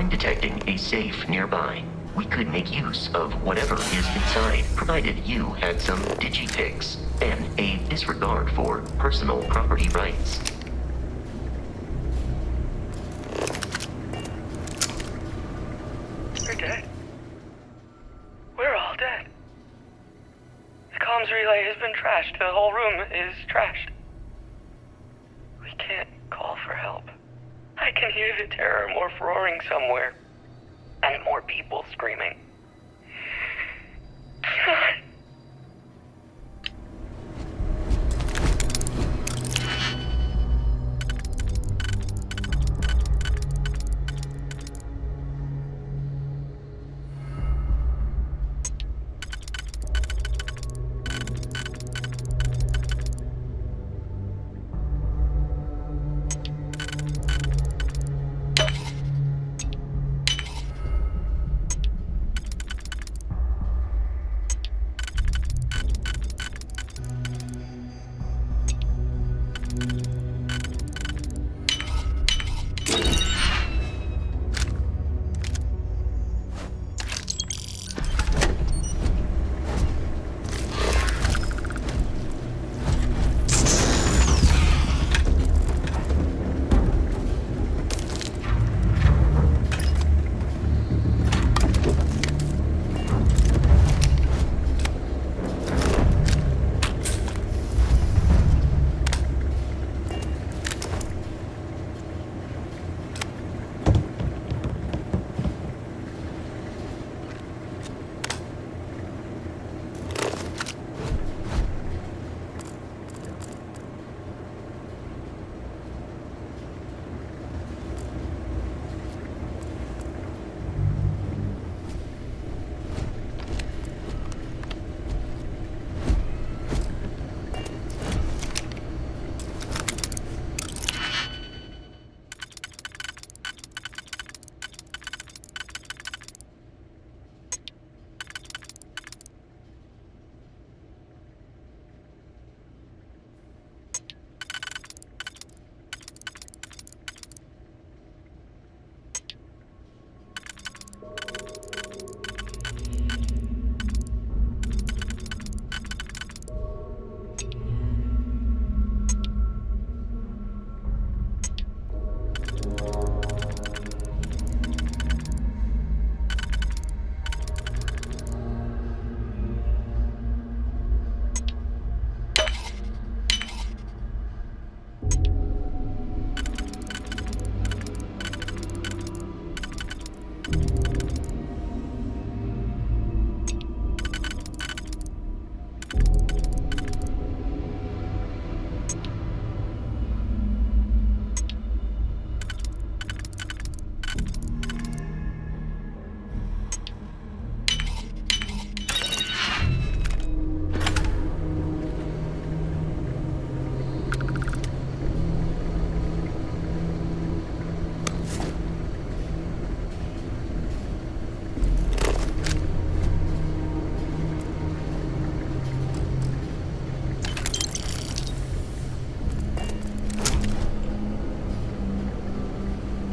I'm detecting a safe nearby. We could make use of whatever is inside, provided you had some digipics and a disregard for personal property rights. We're dead. We're all dead. The comms relay has been trashed. The whole room is trashed. We can't call for help. I can hear the terror morph roaring somewhere. And more people screaming. God.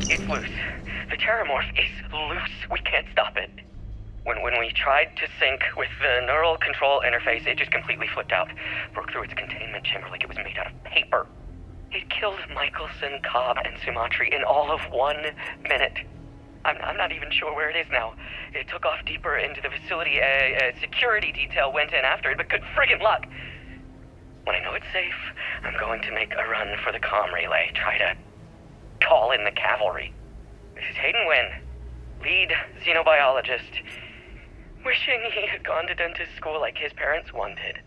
It's loose. The terramorph is loose. We can't stop it. When we tried to sync with the neural control interface, it just completely flipped out. Broke through its containment chamber like it was made out of paper. It killed Michelson, Cobb, and Sumatri in all of 1 minute. I'm not even sure where it is now. It took off deeper into the facility. A security detail went in after it, but good friggin' luck. When I know it's safe, I'm going to make a run for the comm relay. Try to call in the cavalry. This is Hayden Wynn, lead xenobiologist. Wishing he had gone to dentist school like his parents wanted.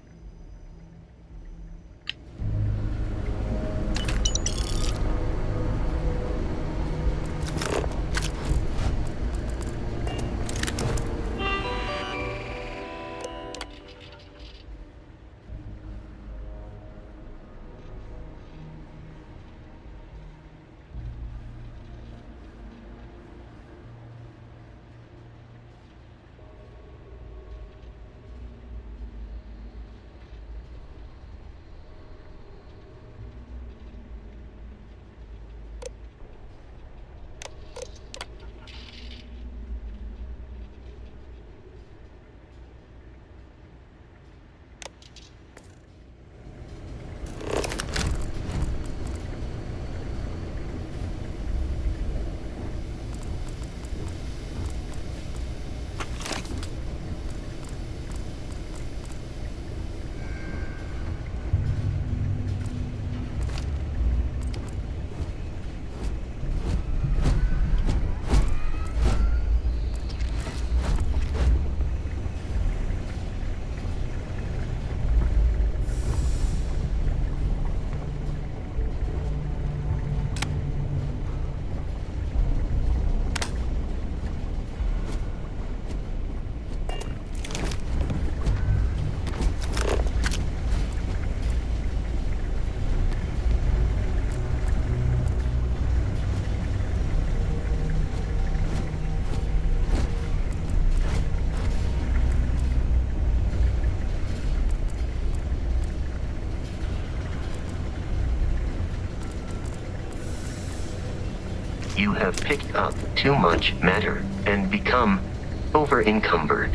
You have picked up too much matter and become over-encumbered.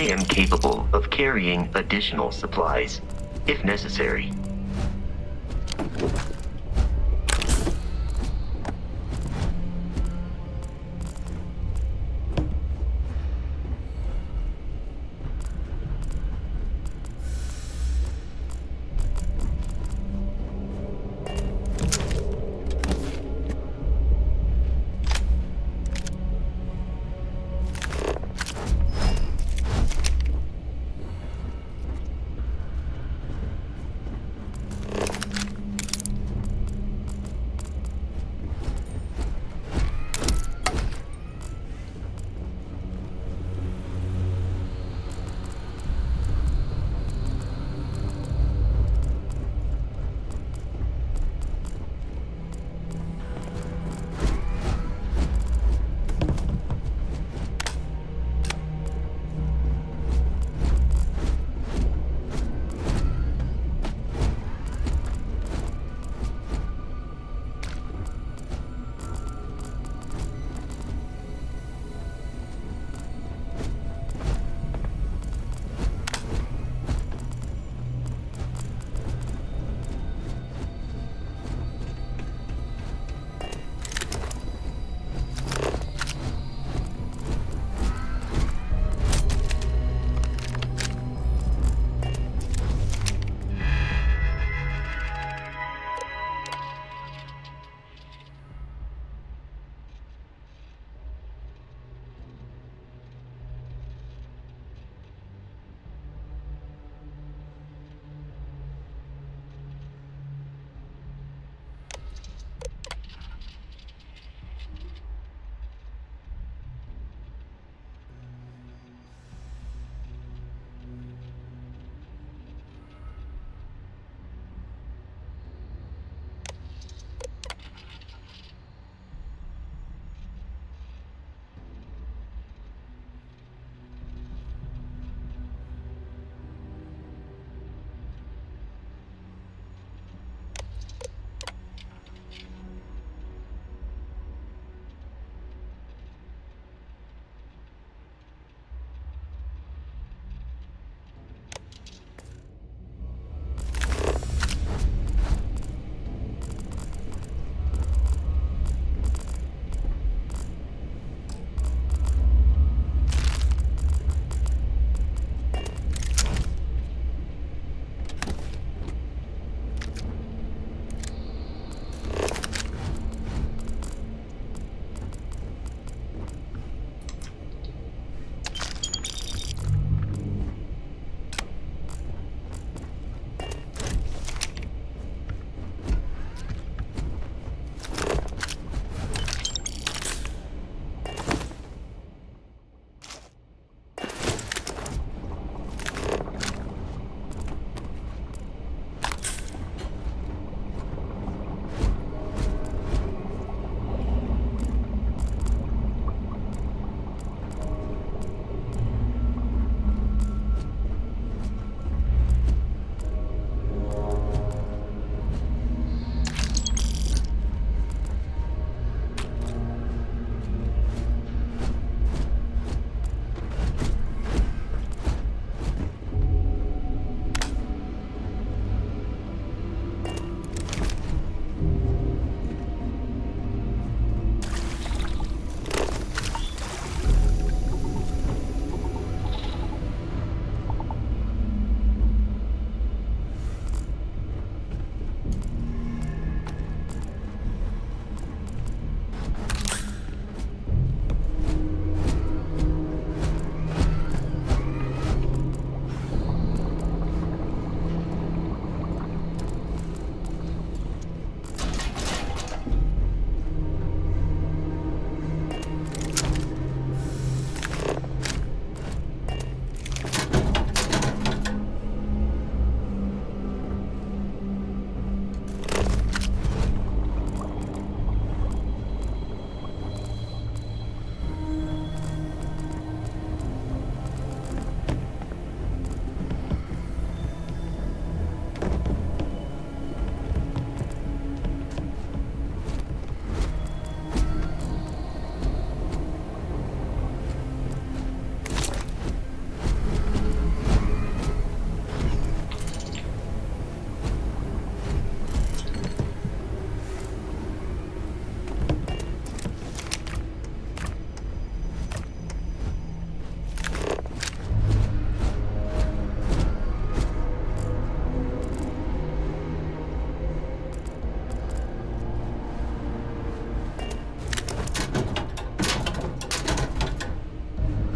I am capable of carrying additional supplies, if necessary.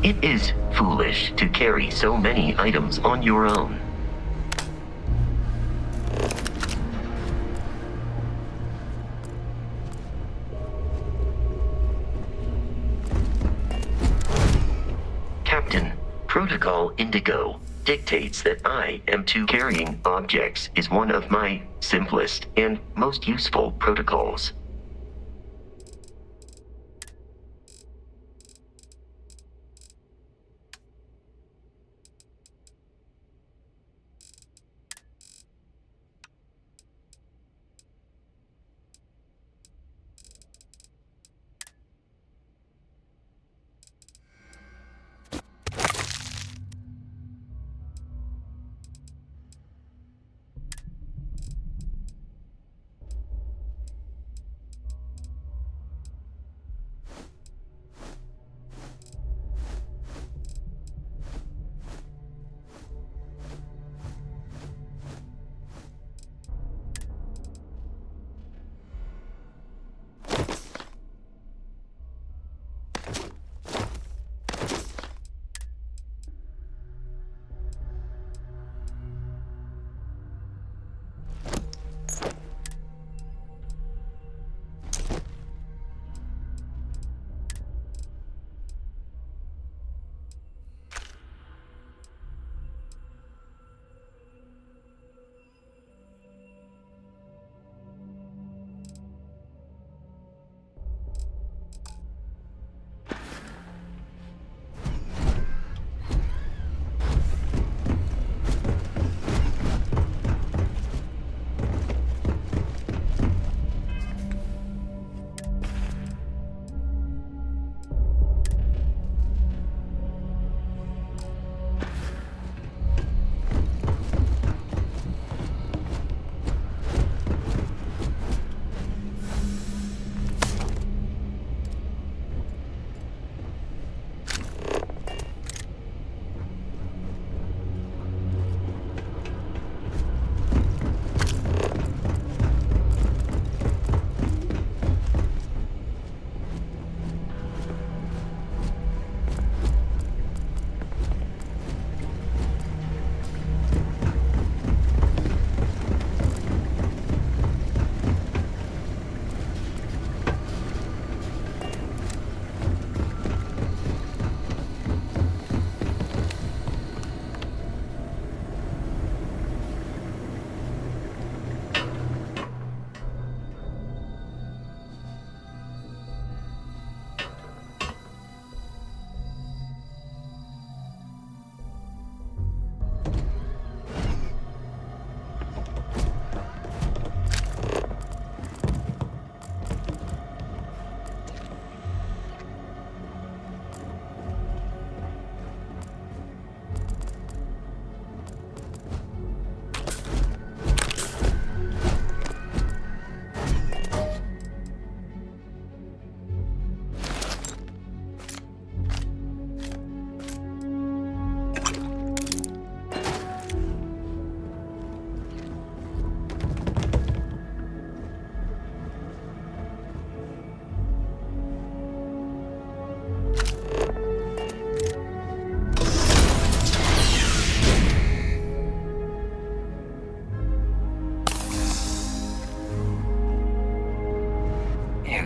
It is foolish to carry so many items on your own. Captain, Protocol Indigo dictates that I am to carrying objects is one of my simplest and most useful protocols.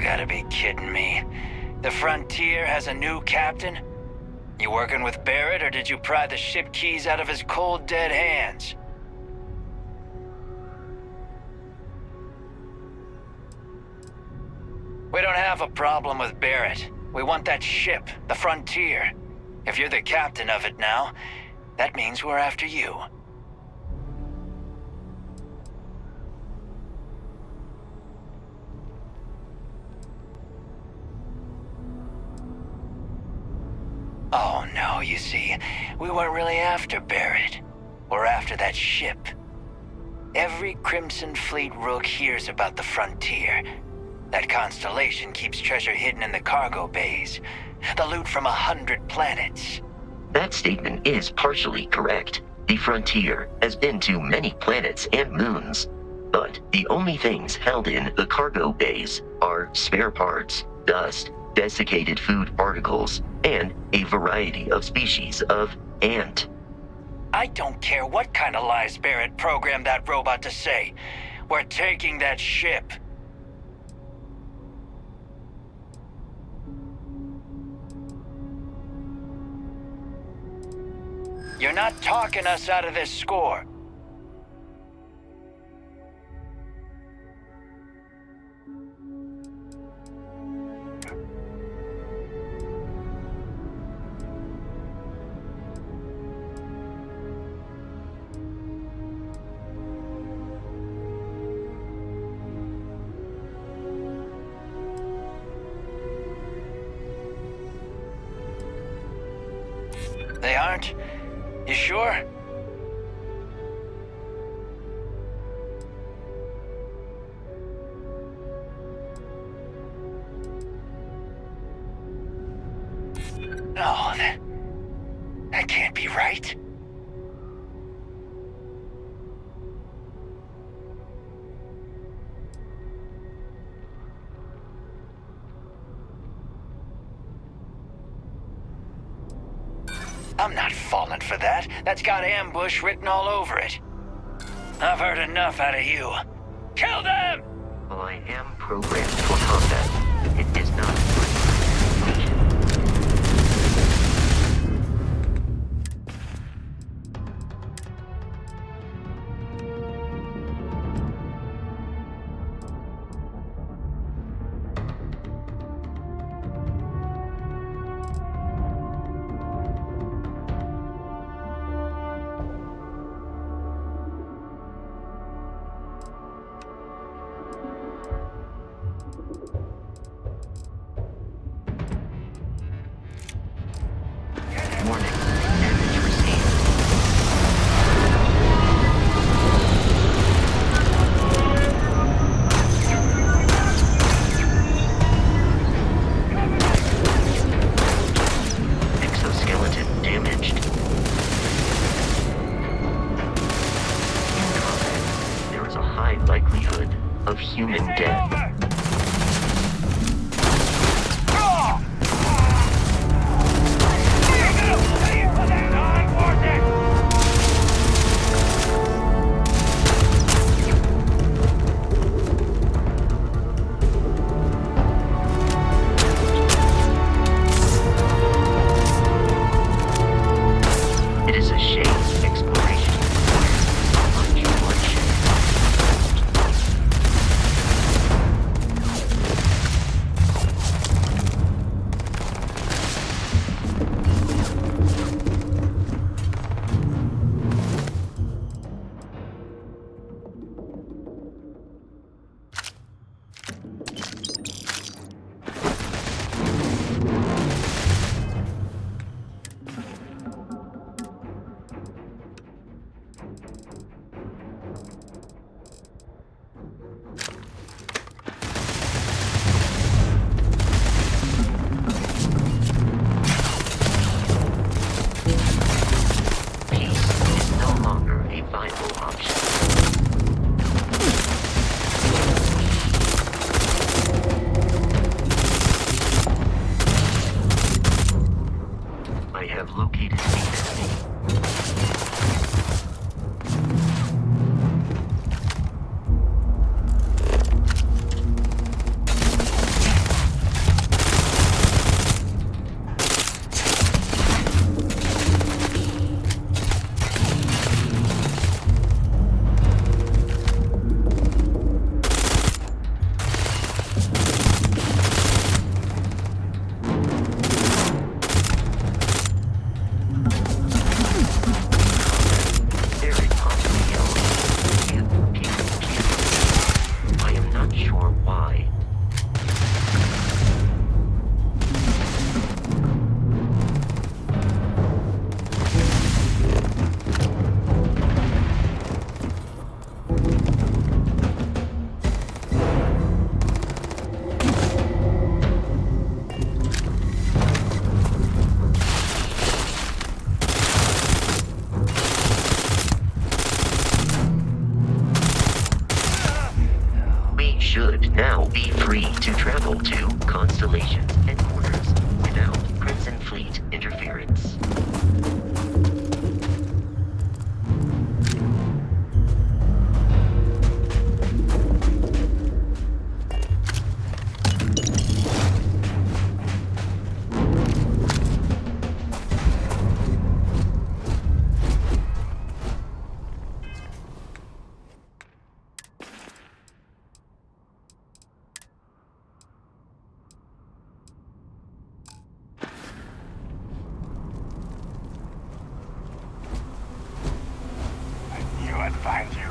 gotta be kidding me. The Frontier has a new captain? You working with Barrett, or did you pry the ship keys out of his cold, dead hands? We don't have a problem with Barrett. We want that ship, the Frontier. If you're the captain of it now, that means we're after you. Oh no, you see, we weren't really after Barrett. We're after that ship. Every Crimson Fleet rook hears about the Frontier. That constellation keeps treasure hidden in the cargo bays. The loot from 100 planets. That statement is partially correct. The Frontier has been to many planets and moons. But the only things held in the cargo bays are spare parts, dust, desiccated food particles, and a variety of species of ant. I don't care what kind of lies Barrett programmed that robot to say. We're taking that ship. You're not talking us out of this score. They aren't? You sure? No, that can't be right. I'm not falling for that. That's got ambush written all over it. I've heard enough out of you. Kill them! While I am programmed for combat, it is not for warning. Damage received. Exoskeleton damaged. In combat, there is a high likelihood of human death. It is a shame exploration requires so much bloodshed. Peace is no longer a viable option. I have located the enemy. Very possibly else. I am not sure why. We should now be free to travel to Constellation and fleet interference. I'd find you.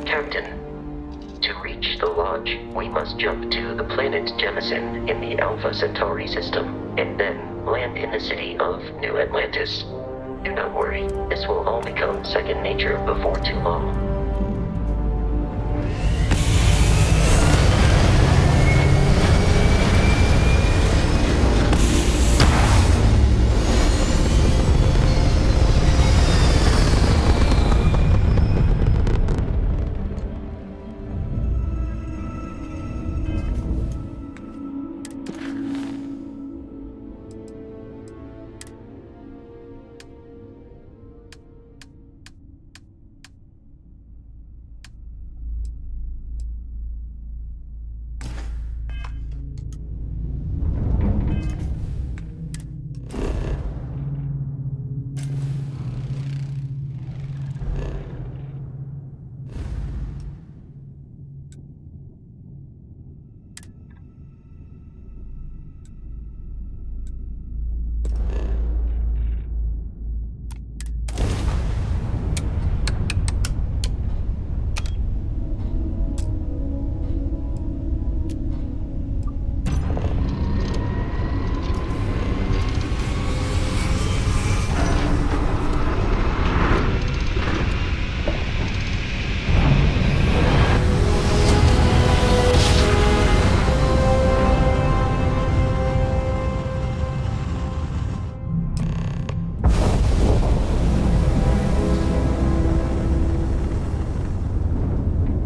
Captain, to reach the lodge, we must jump to the planet Jemison in the Alpha Centauri system, and then land in the city of New Atlantis. Do not worry, this will all become second nature before too long.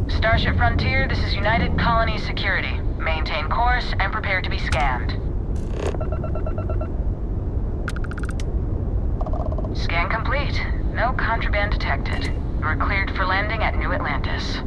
Starship Frontier, this is United Colony Security. Maintain course and prepare to be scanned. Scan complete. No contraband detected. You are cleared for landing at New Atlantis.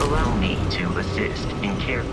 Allow me to assist in care.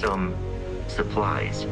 Some supplies.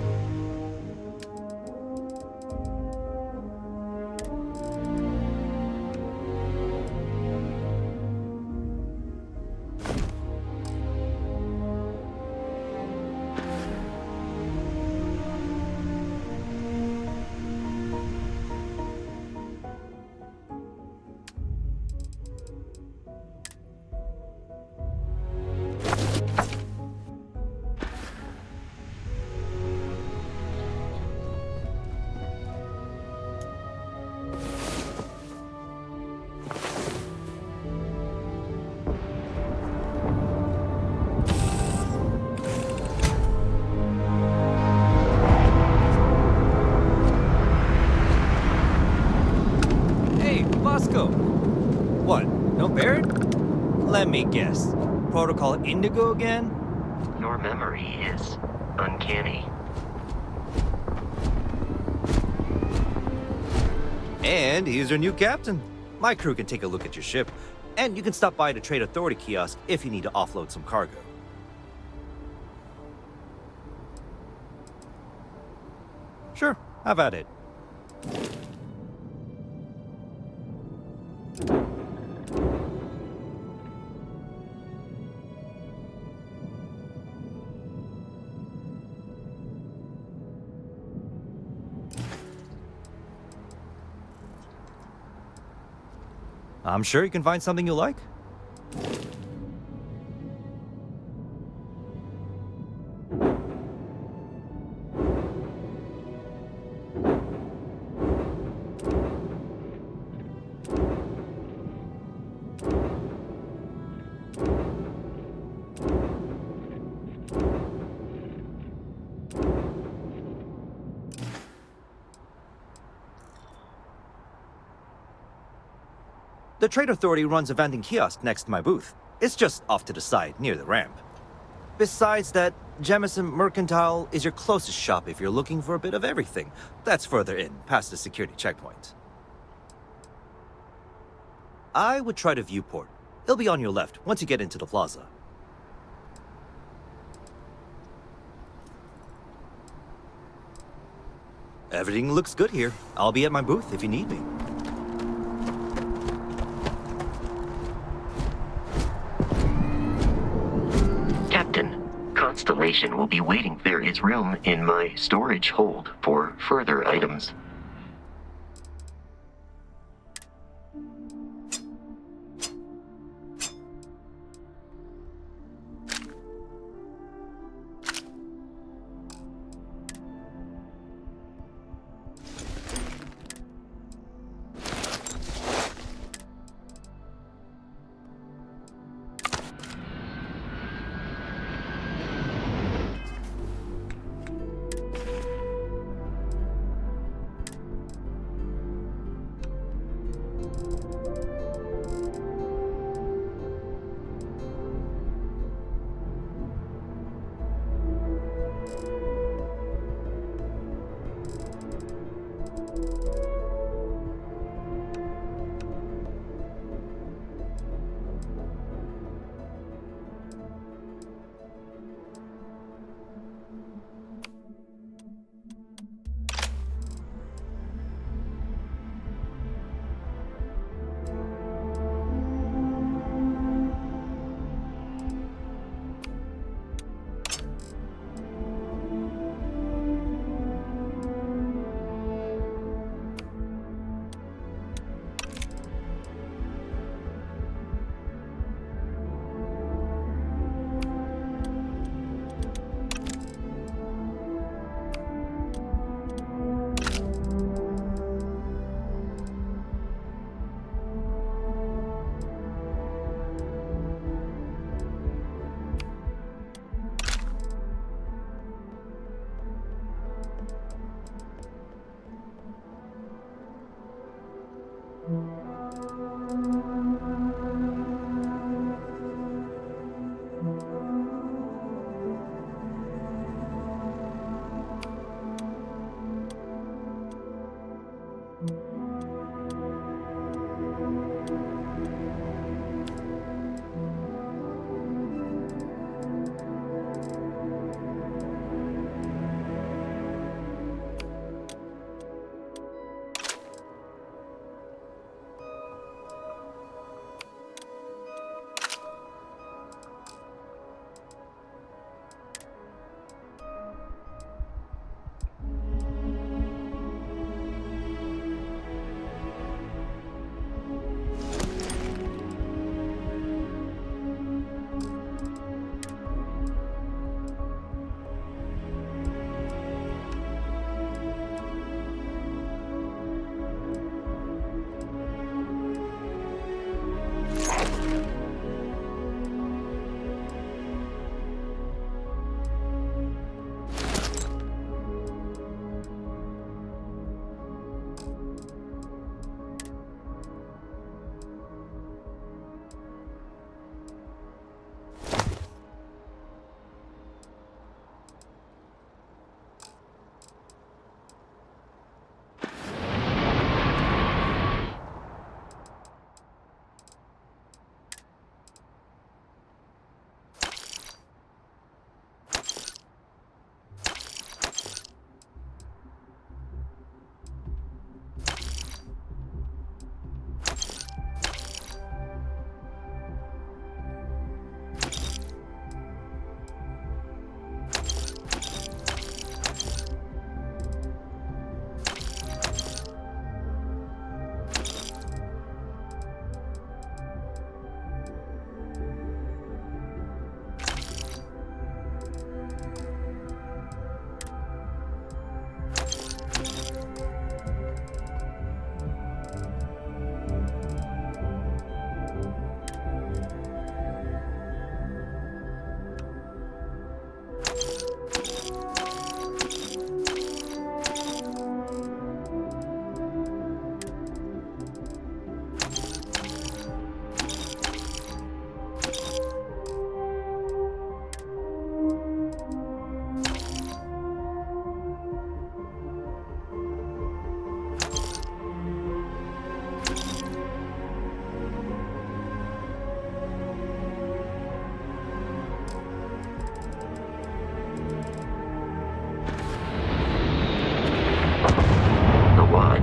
What? No Barrett? Let me guess. Protocol Indigo again? Your memory is uncanny. And he's your new captain. My crew can take a look at your ship, and you can stop by the Trade Authority kiosk if you need to offload some cargo. Sure, have at it. I'm sure you can find something you like. The Trade Authority runs a vending kiosk next to my booth. It's just off to the side, near the ramp. Besides that, Jemison Mercantile is your closest shop if you're looking for a bit of everything. That's further in, past the security checkpoint. I would try the viewport. It'll be on your left, once you get into the plaza. Everything looks good here. I'll be at my booth if you need me. Captain, Constellation will be waiting. There is room in my storage hold for further items.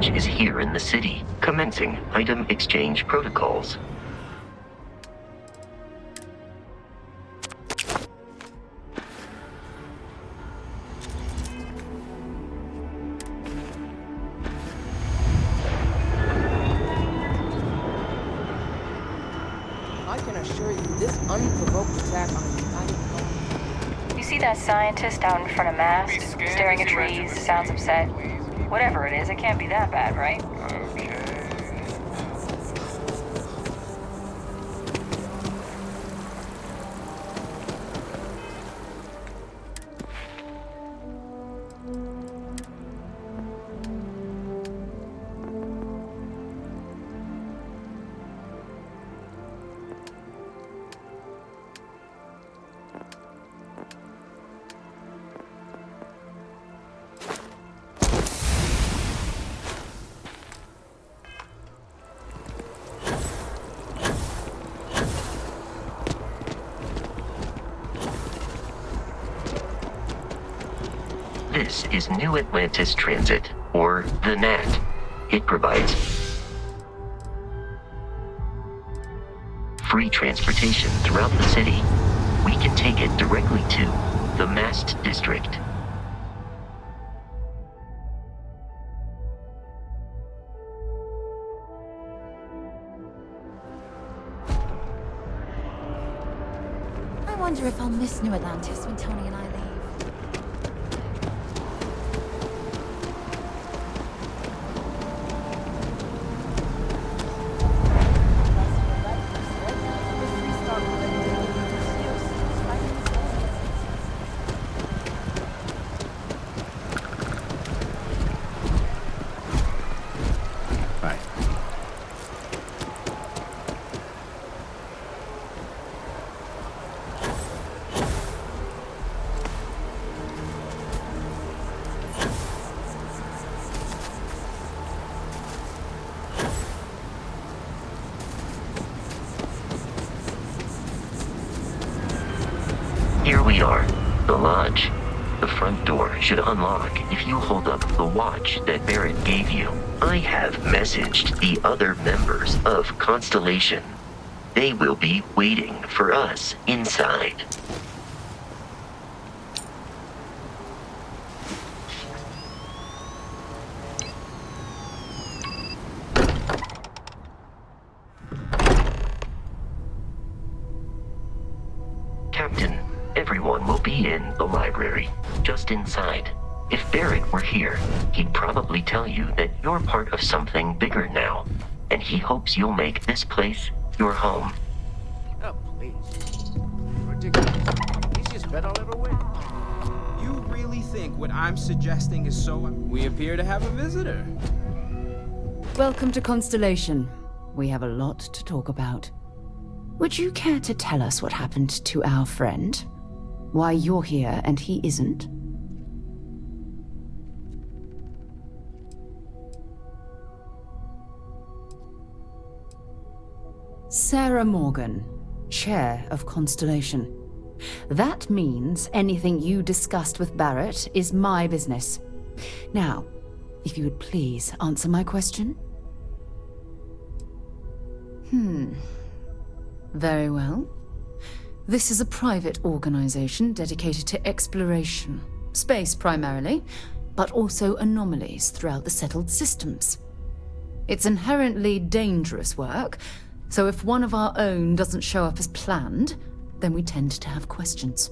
launch is here in the city, commencing item exchange protocols. I can assure you, this unprovoked attack on a united colony. You see that scientist out in front of mast, staring at trees, sounds upset? Whatever it is, it can't be that bad, right? This is New Atlantis Transit, or the NAT. It provides free transportation throughout the city. We can take it directly to the Mast District. I wonder if I'll miss New Atlantis when Tony and I leave. Here we are, the lodge. The front door should unlock if you hold up the watch that Barrett gave you. I have messaged the other members of Constellation. They will be waiting for us inside. Captain, everyone will be in the library, just inside. If Barrett were here, he'd probably tell you that you're part of something bigger now, and he hopes you'll make this place your home. Oh, please. Ridiculous. Easiest bet I'll ever win. You really think what I'm suggesting is so... We appear to have a visitor. Welcome to Constellation. We have a lot to talk about. Would you care to tell us what happened to our friend? Why you're here and he isn't? Sarah Morgan, Chair of Constellation. That means anything you discussed with Barrett is my business. Now, if you would please answer my question. Very well. This is a private organization dedicated to exploration. Space primarily, but also anomalies throughout the settled systems. It's inherently dangerous work, so if one of our own doesn't show up as planned, then we tend to have questions.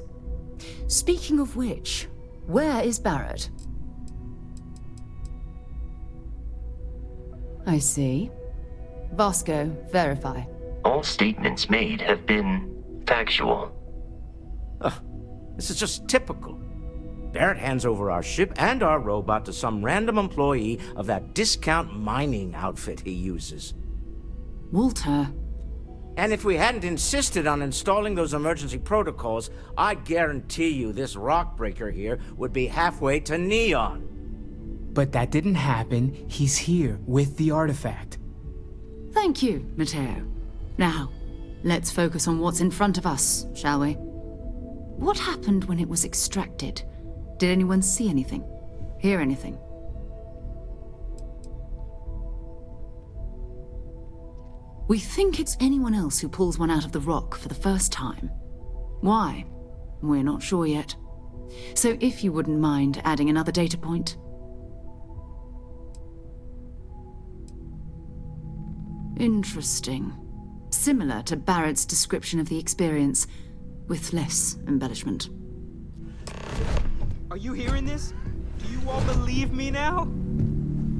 Speaking of which, where is Barrett? I see. Vasco, verify. All statements made have been factual. This is just typical. Barrett hands over our ship and our robot to some random employee of that discount mining outfit he uses. Walter. And if we hadn't insisted on installing those emergency protocols, I guarantee you this rock breaker here would be halfway to Neon. But that didn't happen. He's here with the artifact. Thank you, Matteo. Now, let's focus on what's in front of us, shall we? What happened when it was extracted? Did anyone see anything? Hear anything? We think it's anyone else who pulls one out of the rock for the first time. Why? We're not sure yet. So if you wouldn't mind adding another data point. Interesting. Similar to Barrett's description of the experience, with less embellishment. Are you hearing this? Do you all believe me now?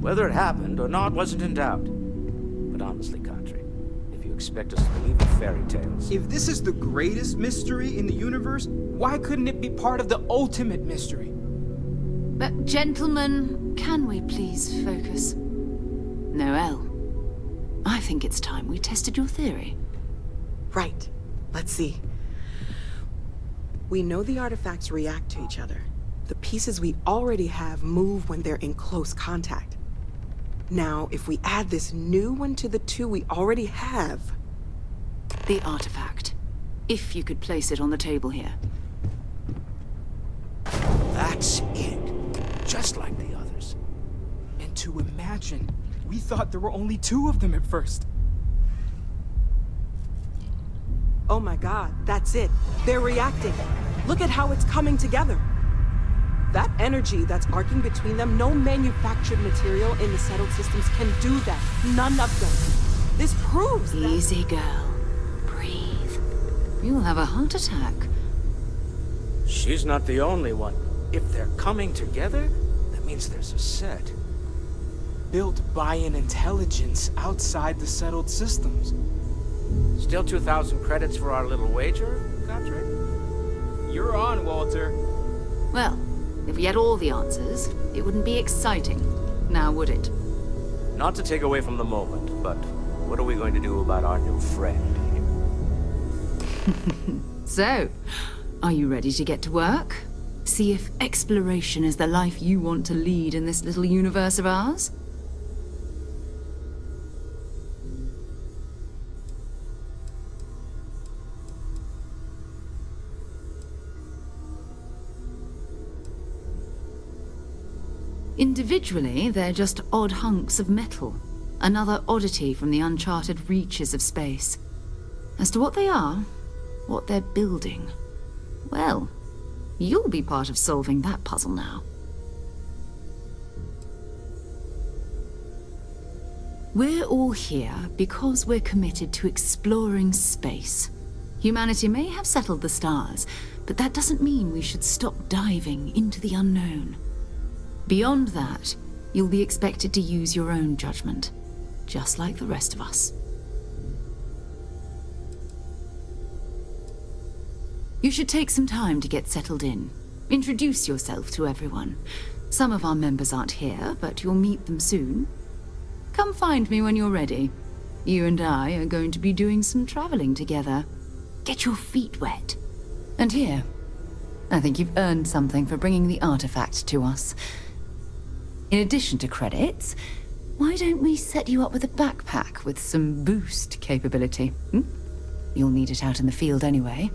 Whether it happened or not wasn't in doubt. But honestly, Country, if you expect us to believe in fairy tales... If this is the greatest mystery in the universe, why couldn't it be part of the ultimate mystery? But gentlemen, can we please focus? Noelle, I think it's time we tested your theory. Right. Let's see. We know the artifacts react to each other. The pieces we already have move when they're in close contact. Now, if we add this new one to the two we already have... The artifact. If you could place it on the table here. That's it. Just like the others. And to imagine, we thought there were only 2 of them at first. Oh my god, that's it. They're reacting. Look at how it's coming together. That energy that's arcing between them, no manufactured material in the settled systems can do that. None of them. This proves that... Easy, girl. Breathe. You'll have a heart attack. She's not the only one. If they're coming together, that means there's a set. Built by an intelligence outside the settled systems. Still 2,000 credits for our little wager, Country? You're on, Walter. Well, if we had all the answers, it wouldn't be exciting, now would it? Not to take away from the moment, but what are we going to do about our new friend here? So, are you ready to get to work? See if exploration is the life you want to lead in this little universe of ours? Individually, they're just odd hunks of metal. Another oddity from the uncharted reaches of space. As to what they are, what they're building, well, you'll be part of solving that puzzle now. We're all here because we're committed to exploring space. Humanity may have settled the stars, but that doesn't mean we should stop diving into the unknown. Beyond that, you'll be expected to use your own judgment, just like the rest of us. You should take some time to get settled in. Introduce yourself to everyone. Some of our members aren't here, but you'll meet them soon. Come find me when you're ready. You and I are going to be doing some traveling together. Get your feet wet. And here, I think you've earned something for bringing the artifact to us. In addition to credits, why don't we set you up with a backpack with some boost capability? You'll need it out in the field anyway.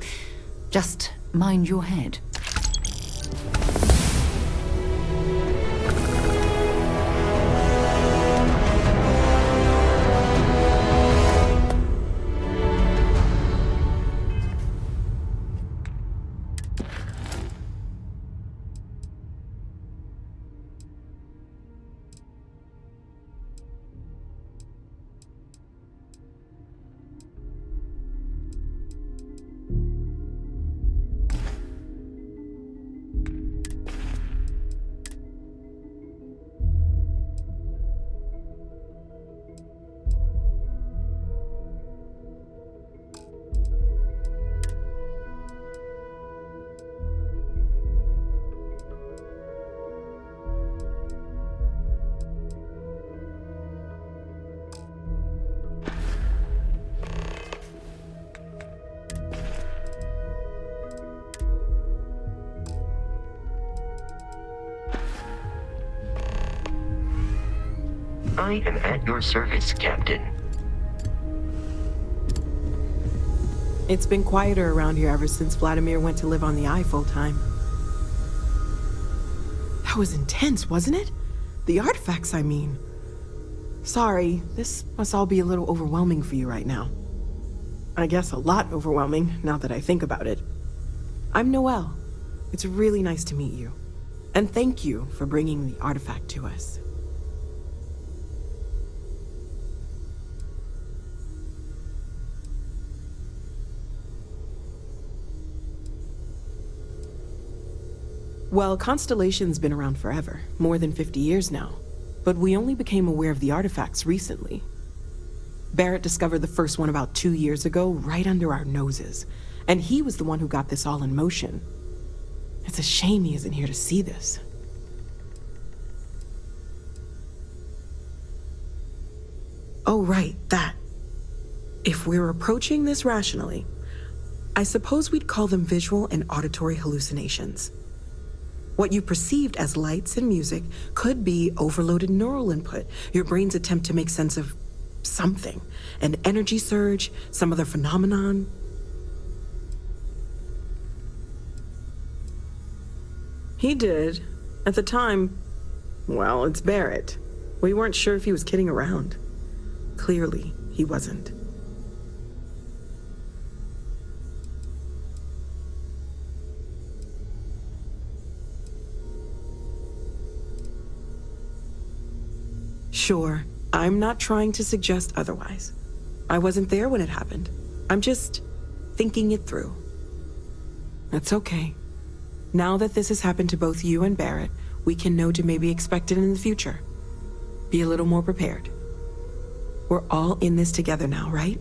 Just mind your head. I am at your service, Captain. It's been quieter around here ever since Vladimir went to live on the Eye full-time. That was intense, wasn't it? The artifacts, I mean. Sorry, this must all be a little overwhelming for you right now. I guess a lot overwhelming, now that I think about it. I'm Noelle. It's really nice to meet you. And thank you for bringing the artifact to us. Well, Constellation's been around forever, more than 50 years now. But we only became aware of the artifacts recently. Barrett discovered the first one about 2 years ago, right under our noses. And he was the one who got this all in motion. It's a shame he isn't here to see this. Oh, right, that. If we're approaching this rationally, I suppose we'd call them visual and auditory hallucinations. What you perceived as lights and music could be overloaded neural input, your brain's attempt to make sense of something, an energy surge, some other phenomenon. He did. At the time, well, it's Barrett. We weren't sure if he was kidding around. Clearly, he wasn't. Sure, I'm not trying to suggest otherwise. I wasn't there when it happened. I'm just thinking it through. That's okay. Now that this has happened to both you and Barrett, we can know to maybe expect it in the future. Be a little more prepared. We're all in this together now, right?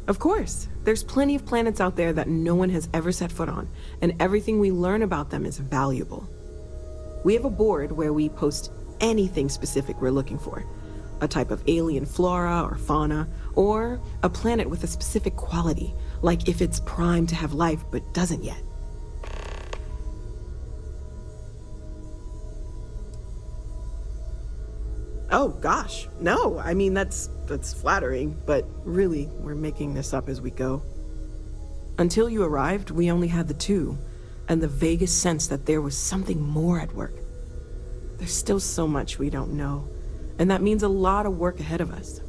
Of course. There's plenty of planets out there that no one has ever set foot on, and everything we learn about them is valuable. We have a board where we post anything specific we're looking for. A type of alien flora or fauna, or a planet with a specific quality, like if it's primed to have life but doesn't yet. Oh gosh, no, I mean that's flattering, but really, we're making this up as we go. Until you arrived, we only had the two, and the vaguest sense that there was something more at work. There's still so much we don't know, and that means a lot of work ahead of us.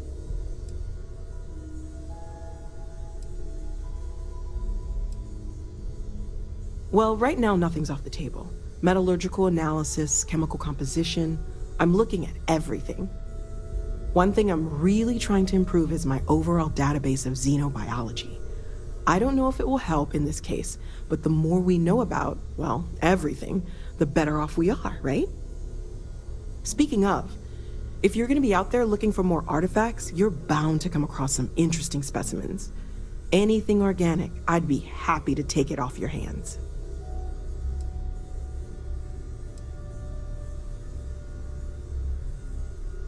Well, right now nothing's off the table. Metallurgical analysis, chemical composition, I'm looking at everything. One thing I'm really trying to improve is my overall database of xenobiology. I don't know if it will help in this case, but the more we know about, well, everything, the better off we are, right? Speaking of, if you're gonna be out there looking for more artifacts, you're bound to come across some interesting specimens. Anything organic, I'd be happy to take it off your hands.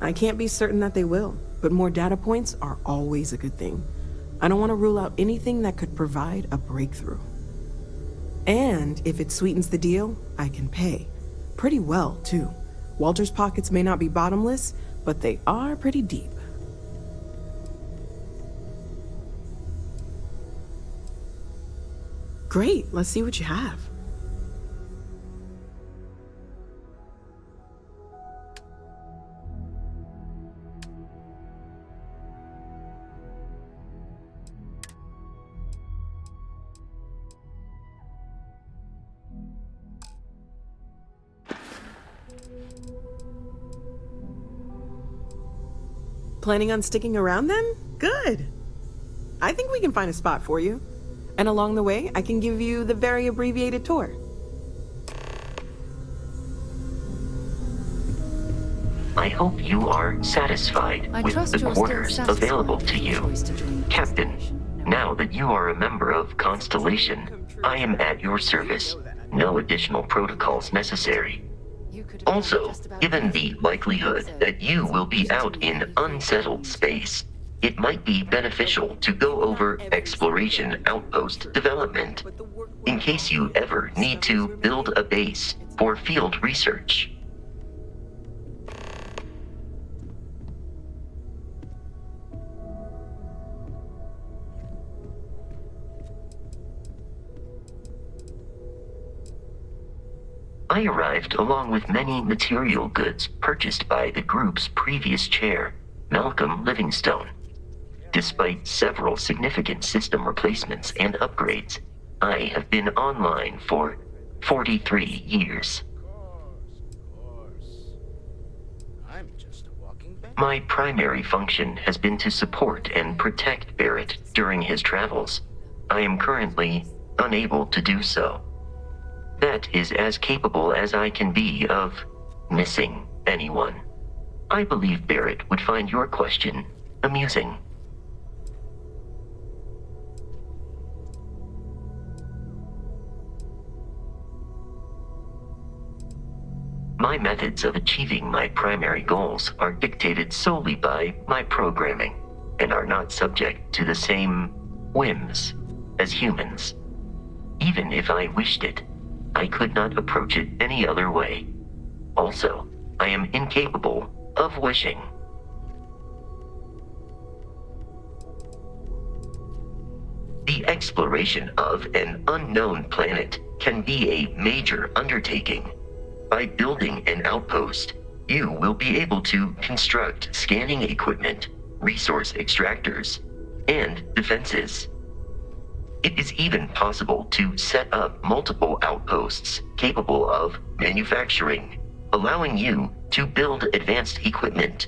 I can't be certain that they will, but more data points are always a good thing. I don't want to rule out anything that could provide a breakthrough. And if it sweetens the deal, I can pay. Pretty well, too. Walter's pockets may not be bottomless, but they are pretty deep. Great, let's see what you have. Planning on sticking around then? Good. I think we can find a spot for you. And along the way, I can give you the very abbreviated tour. I hope you are satisfied with the quarters available to you. Captain, now that you are a member of Constellation, I am at your service. No additional protocols necessary. Also, given the likelihood that you will be out in unsettled space, it might be beneficial to go over exploration outpost development, in case you ever need to build a base for field research. I arrived along with many material goods purchased by the group's previous chair, Malcolm Livingstone. Despite several significant system replacements and upgrades, I have been online for 43 years. I'm just a walking back. My primary function has been to support and protect Barrett during his travels. I am currently unable to do so. That is as capable as I can be of missing anyone. I believe Barrett would find your question amusing. My methods of achieving my primary goals are dictated solely by my programming and are not subject to the same whims as humans. Even if I wished it, I could not approach it any other way. Also, I am incapable of wishing. The exploration of an unknown planet can be a major undertaking. By building an outpost, you will be able to construct scanning equipment, resource extractors, and defenses. It is even possible to set up multiple outposts capable of manufacturing, allowing you to build advanced equipment.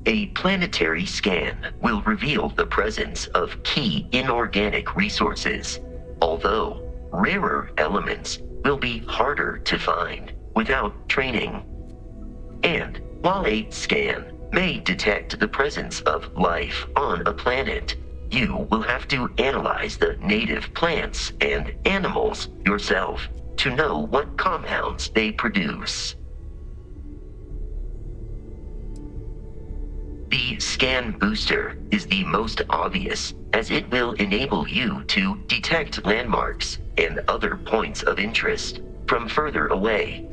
A planetary scan will reveal the presence of key inorganic resources, although rarer elements will be harder to find without training. And while a scan may detect the presence of life on a planet, you will have to analyze the native plants and animals yourself to know what compounds they produce. The scan booster is the most obvious, as it will enable you to detect landmarks and other points of interest from further away.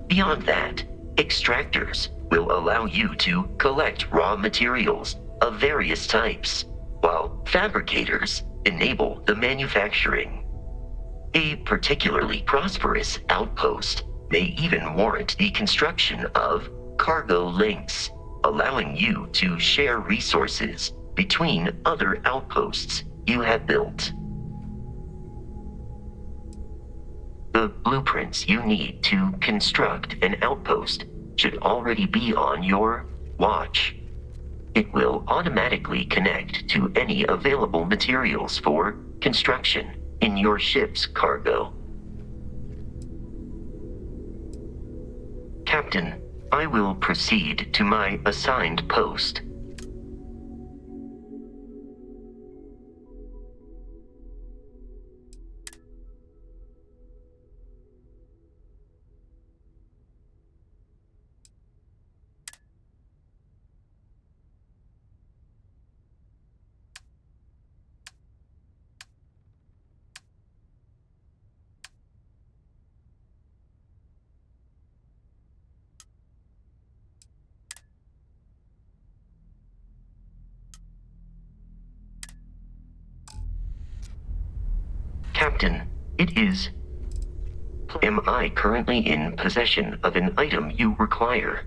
Beyond that, extractors will allow you to collect raw materials of various types, while fabricators enable the manufacturing. A particularly prosperous outpost may even warrant the construction of cargo links, allowing you to share resources between other outposts you have built. The blueprints you need to construct an outpost should already be on your watch. It will automatically connect to any available materials for construction in your ship's cargo. Captain, I will proceed to my assigned post. Captain, it is. Am I currently in possession of an item you require?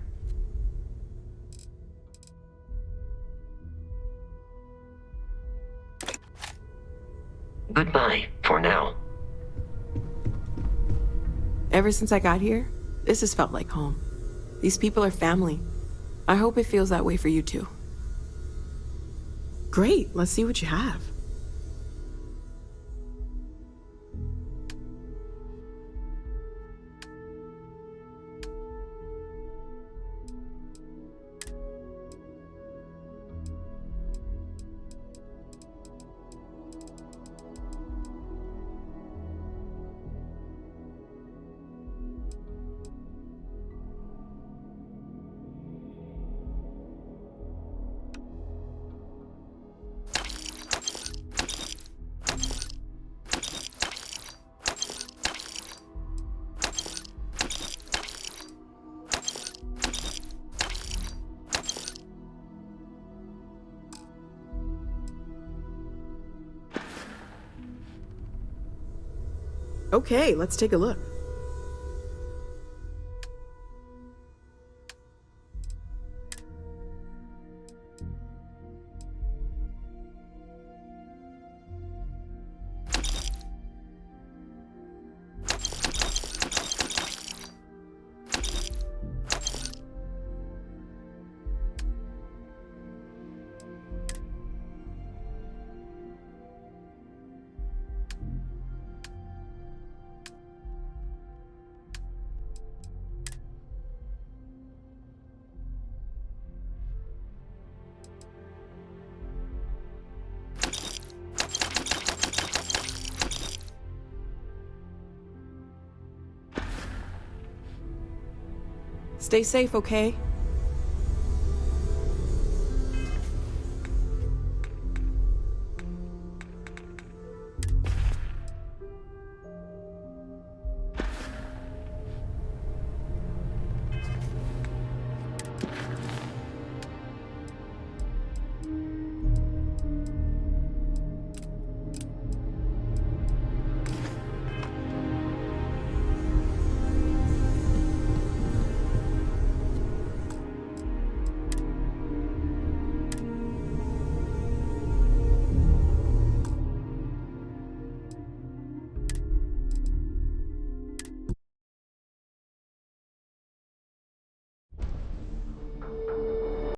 Goodbye for now. Ever since I got here, this has felt like home. These people are family. I hope it feels that way for you too. Great, let's see what you have. Okay, let's take a look. Stay safe, okay?